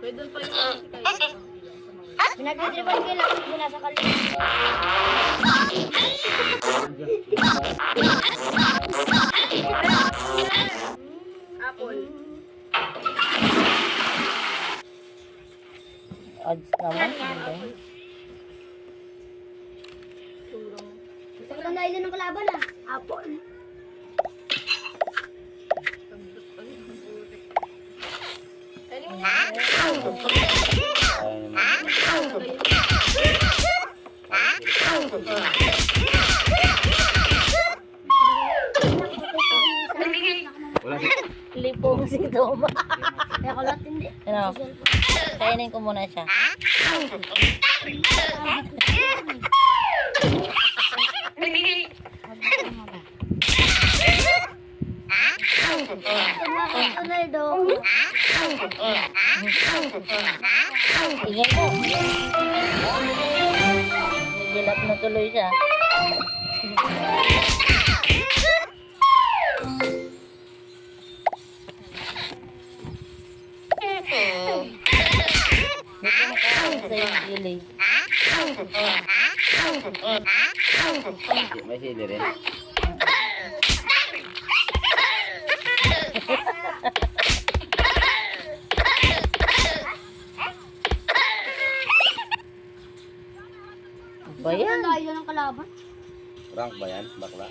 Pwede doon pa yung kasi kayo. Pinag-dribble ko lang sila sa kalit. Apple. Odds naman. Hindi. Turong. Gusto ko lang dahil ng kalaban ah. Apple. Ano mo yan? Wala si... Lipong si Toma. Kaya ko lahat hindi. Ano? Kainin ko muna siya. Ronaldo. Ingay ko. Nagilap na tuloy siya. Buti nakain sa yung gilid. May sili rin. Ba yan? Dahil ng kalaban. Rank ba yan? Bakla?